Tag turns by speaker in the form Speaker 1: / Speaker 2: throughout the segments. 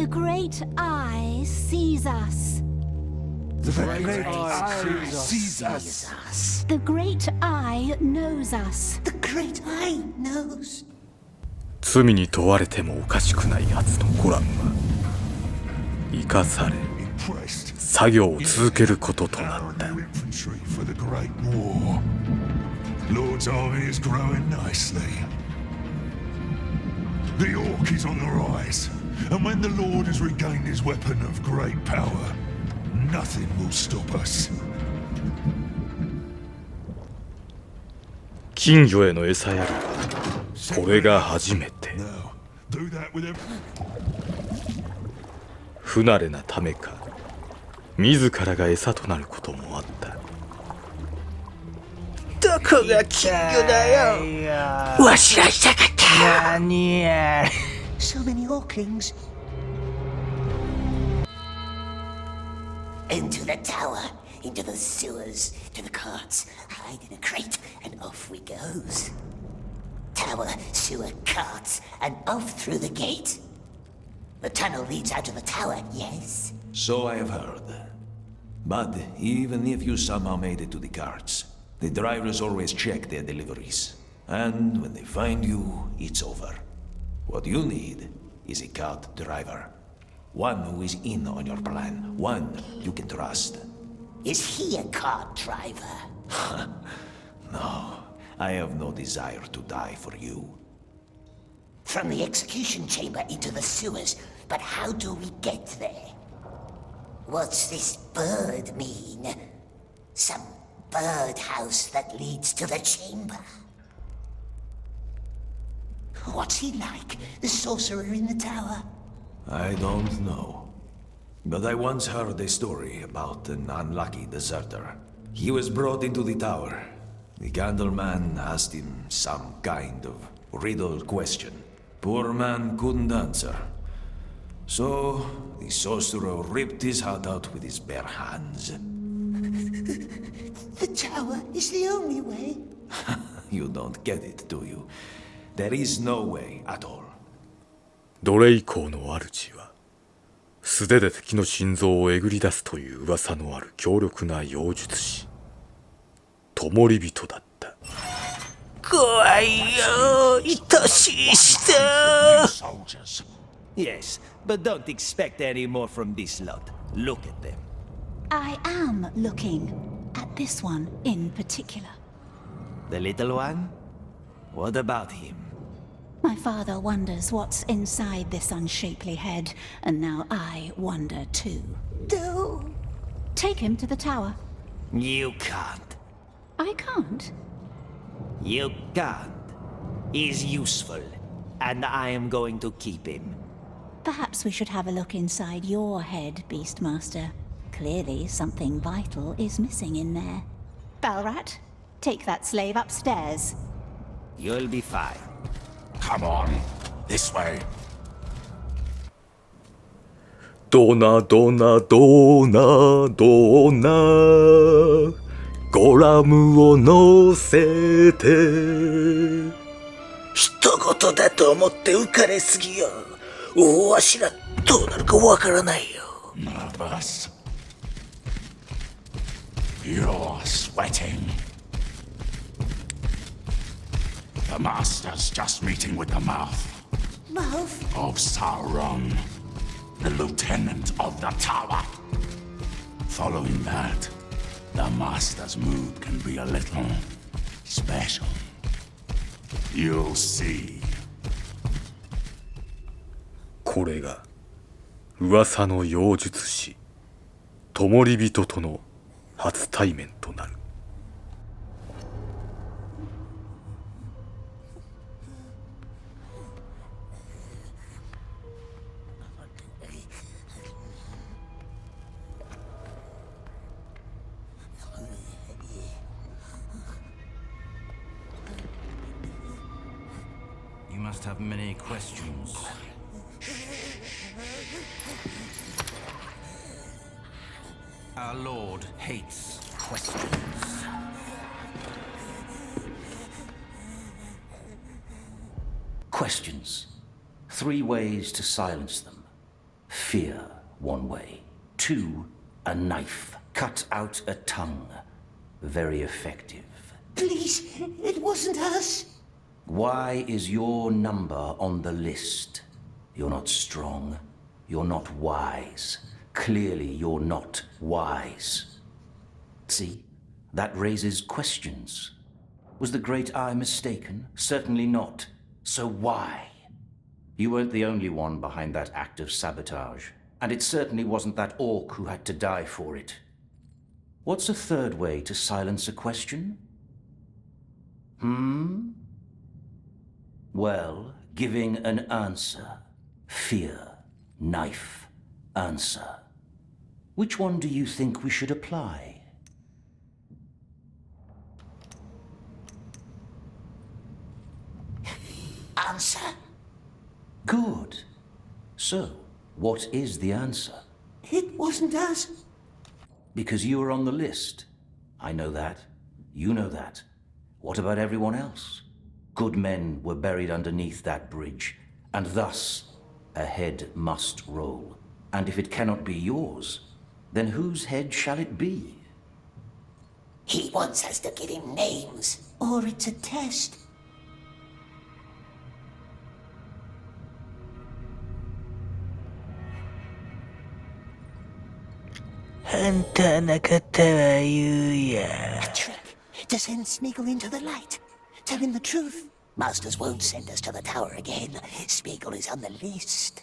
Speaker 1: The great eye sees us.
Speaker 2: The great eye sees us.
Speaker 1: The great eye knows us.
Speaker 2: The great eye knows.
Speaker 3: 罪に問われてもおかしくないはずのゴラムは生かされ作業を続けることとなった。
Speaker 4: Lord's army is growing nicely. The Orc is on the rise, and when the Lord has regained his weapon of great power, nothing will stop us.
Speaker 3: 金魚への餌やりはこれが初めて。不慣れなためか自らが餌となることもあった。
Speaker 5: どこが金魚だよ。わしらしたかった。何や。
Speaker 2: So many Orkings.
Speaker 6: Into the tower, into the sewers, to the carts, hide in a crate, and off we goes. Tower, sewer, carts, and off through the gate. The tunnel leads out of the tower, yes?
Speaker 7: So I have heard. But even if you somehow made it to the carts, the drivers always check their deliveries. And when they find you, it's over. What you need is a cart driver. One who is in on your plan. One you can trust.
Speaker 6: Is he a cart driver?
Speaker 7: No, I have no desire to die for you.
Speaker 6: From the execution chamber into the sewers, but how do we get there? What's this bird mean? Some birdhouse that leads to the chamber? What's he like, the sorcerer in the tower?
Speaker 7: I don't know. But I once heard a story about an unlucky deserter. He was brought into the tower. The candleman asked him some kind of riddle question. Poor man couldn't answer. So the sorcerer ripped his heart out with his bare hands.
Speaker 6: The tower is the only way.
Speaker 7: You don't get it, do you? There is no way at all.
Speaker 3: 奴隷港の主は素手で敵の心臓をえぐり出すという噂のある強力な妖術師灯人だった。
Speaker 5: 怖いよ、愛しい人。Yes, but don't expect any more from this lot. Look at them.
Speaker 1: I am looking at this one in particular.
Speaker 5: The little one? What about him?
Speaker 1: My father wonders what's inside this unshapely head, and now I wonder too.
Speaker 6: No.
Speaker 1: Take him to the tower.
Speaker 5: You can't.
Speaker 1: I can't.
Speaker 5: You can't. He's useful, and I am going to keep him.
Speaker 1: Perhaps we should have a look inside your head, Beastmaster. Clearly something vital is missing in there. Balrat, take that slave upstairs.
Speaker 5: You'll be fine.
Speaker 4: Come on, this way.
Speaker 3: ドナドナドナドナゴラムを乗せて。
Speaker 5: 一言だと思って浮かれすぎよ。わしらどうなるかわからないよ。
Speaker 4: Nervous. You're sweating. The Master's just meeting with the mouth.
Speaker 6: Mouth?
Speaker 4: Of Sauron, the Lieutenant of the Tower. Following that, the Master's mood can be a little special. You'll see.
Speaker 3: これが噂の妖術師灯人との初対面となる。
Speaker 8: You must have many questions. Our Lord hates questions.
Speaker 9: Questions. 3 ways to silence them. Fear, one way. 2, a knife. Cut out a tongue. Very effective.
Speaker 2: Please, it wasn't us.
Speaker 9: Why is your number on the list? You're not strong. You're not wise. Clearly, you're not wise. See? That raises questions. Was the Great Eye mistaken? Certainly not. So why? You weren't the only one behind that act of sabotage. And it certainly wasn't that orc who had to die for it. What's a third way to silence a question? Well, giving an answer. Fear, knife, answer. Which one do you think we should apply?
Speaker 6: Answer?
Speaker 9: Good. So, what is the answer?
Speaker 2: It wasn't us.
Speaker 9: Because you were on the list. I know that. You know that. What about everyone else? Good men were buried underneath that bridge, and thus, a head must roll. And if it cannot be yours, then whose head shall it be?
Speaker 6: He wants us to give him names.
Speaker 2: Or it's a test.
Speaker 10: ハンターなかったわ言うや。
Speaker 2: A trick to send Smeagol into the light. Tell him the truth.
Speaker 6: Masters won't send us to the tower again. Smeagol is on the list.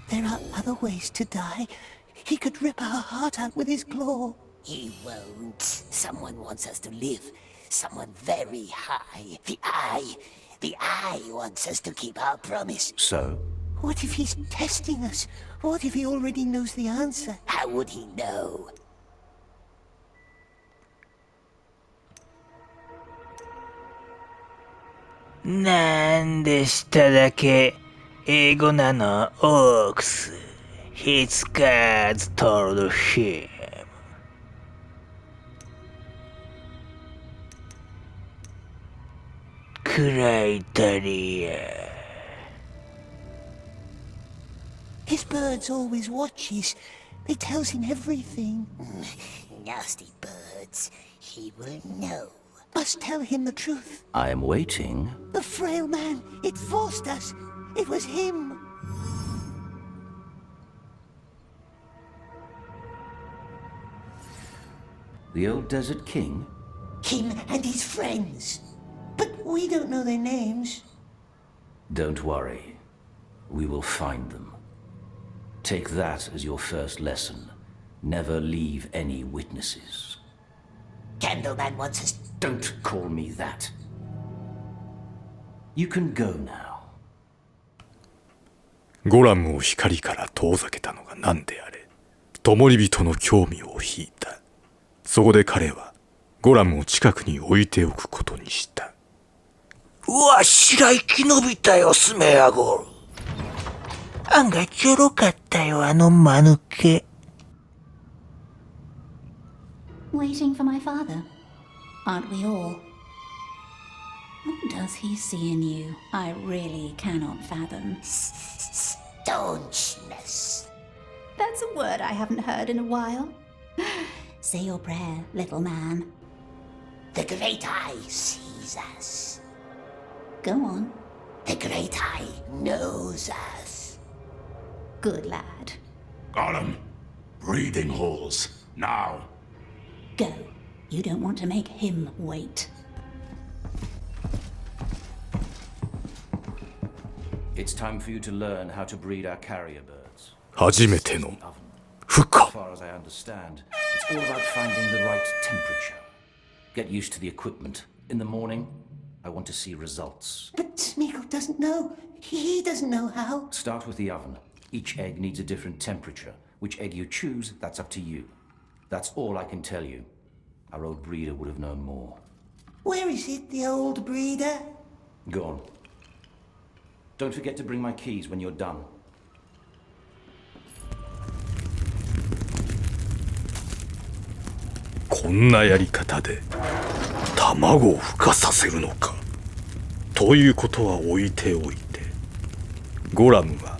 Speaker 10: There
Speaker 2: are other ways to die. He could rip our heart out with his claw.
Speaker 6: He won't. Someone wants us to live. Someone very high. The Eye wants us to keep our promise.
Speaker 9: So?
Speaker 2: What if he's testing us? What if he already knows the answer?
Speaker 6: How would he know?
Speaker 10: He's cards told him. Criteria.
Speaker 2: His birds always watches. They tells him everything.
Speaker 6: Nasty birds. He will know.
Speaker 2: Must tell him the truth.
Speaker 9: I am waiting.
Speaker 2: The frail man. It forced us. It was him.
Speaker 9: The old Desert King?
Speaker 2: Him and his friends. But we don't know their names.
Speaker 9: Don't worry. We will find them. Take that as your first lesson. Never leave any witnesses.
Speaker 6: Candleman wants us...
Speaker 9: Don't call me that. You can go now.
Speaker 3: ゴラムを光から遠ざけたのが何であれ、灯人の興味を引いた。そこで彼はゴラムを近くに置いておくことにした。
Speaker 10: わしら生き延びたよ、スメアゴル。案外ちょろかったよ、あの間抜け。
Speaker 1: Waiting for my father? Aren't we all? What does he see in you? I really cannot fathom.
Speaker 6: Staunchness.
Speaker 1: That's a word I haven't heard in a while. Say your prayer, little man.
Speaker 6: The Great Eye sees us.
Speaker 1: Go on.
Speaker 6: The Great Eye knows us.
Speaker 1: Good lad.
Speaker 4: Gollum, breathing halls, now.
Speaker 1: Go. You don't want to make him wait.
Speaker 9: It's time for you to learn how to breed our carrier birds.
Speaker 3: 初めての孵化。
Speaker 9: As far as I understand, it's all about finding the right temperature. Get used to the equipment. In the morning, I want to see results.
Speaker 2: But Smeagol doesn't know. He doesn't know how.
Speaker 9: Start with the oven. Each egg needs a different temperature. Which egg you choose, that's up to you. That's all I can tell you. Our old breeder would have known more.
Speaker 2: Where is it, the old breeder?
Speaker 9: Go on. Don't forget to bring my keys when you're done.
Speaker 3: こんなやり方で卵を孵化させるのかということは置いておいて、ゴラムが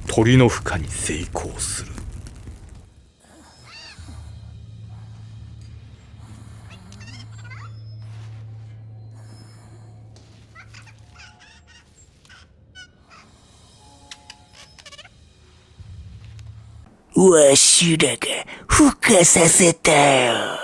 Speaker 3: 鳥の孵化に成功する。
Speaker 10: わしらが孵化させたよ。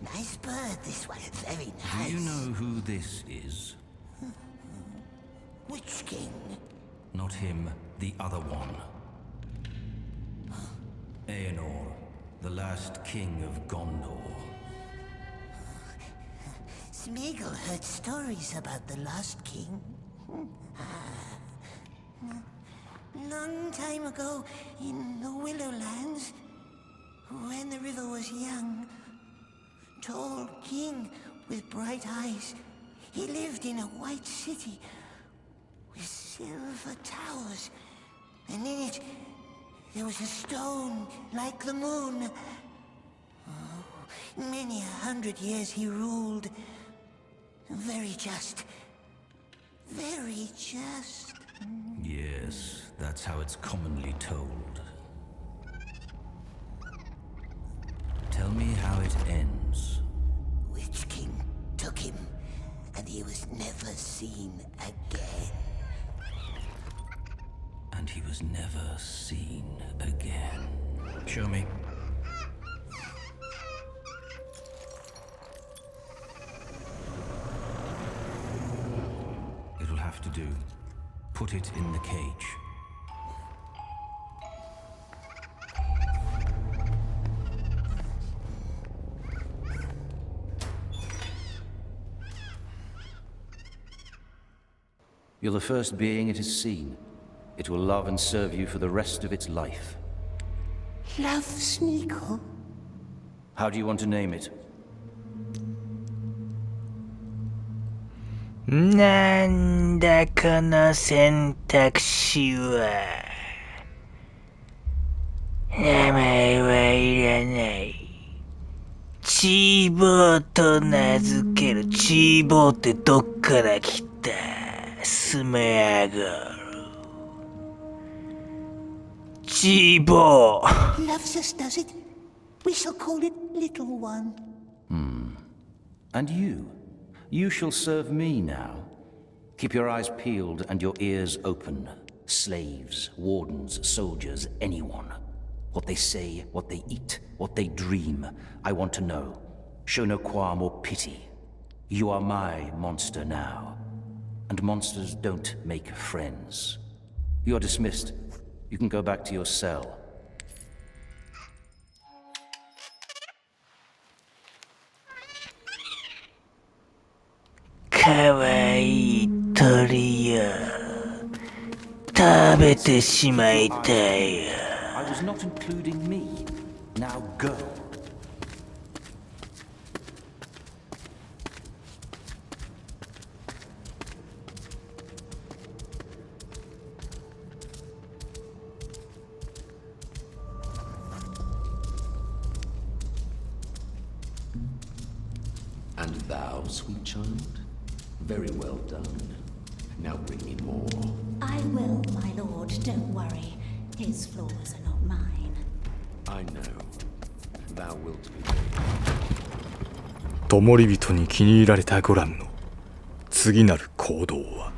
Speaker 6: Nice bird, this one. Very
Speaker 8: Do
Speaker 6: nice.
Speaker 8: you know who this is?
Speaker 6: Which king?
Speaker 8: Not him, the other one. Aenor, the last king of Gondor.
Speaker 6: Smeagol heard stories about the lost king. Long time ago, in the Willowlands, when the river was young, tall king with bright eyes. He lived in a white city with silver towers, and in it there was a stone like the moon. Oh, many 100 years he ruled. Very just. Very just.
Speaker 8: Yes, that's how it's commonly told. Tell me how it ends.
Speaker 6: Witch King took him, and he was never seen again.
Speaker 8: And he was never seen again. Show me. It'll have to do. Put it in the cage.
Speaker 9: You're the first being it has seen. It will love and serve you for the rest of its life.
Speaker 6: Love Smeagol?
Speaker 9: How do you want to name it?
Speaker 10: なんだこの選択肢は。名前はいらない。チーボーと名付ける。チーボーってどっから来た？スメアゴル。チーボー。
Speaker 2: Loves us, does it? We shall call it Little One.
Speaker 9: And you? You shall serve me now. Keep your eyes peeled and your ears open. Slaves, wardens, soldiers, anyone. What they say, what they eat, what they dream. I want to know. Show no qualm or pity. You are my monster now. And monsters don't make friends. You're dismissed. You can go back to your cell.
Speaker 10: かわいい鳥よ。食べてしまいたいよ。
Speaker 9: I was not including me. Now go.
Speaker 7: And thou, sweet child? Very well done. Now bring me more.
Speaker 1: I will, my lord, don't worry. His flaws are not mine.
Speaker 7: I know. Thou wilt be.
Speaker 3: 灯り人に気に入られたゴラムの次なる行動は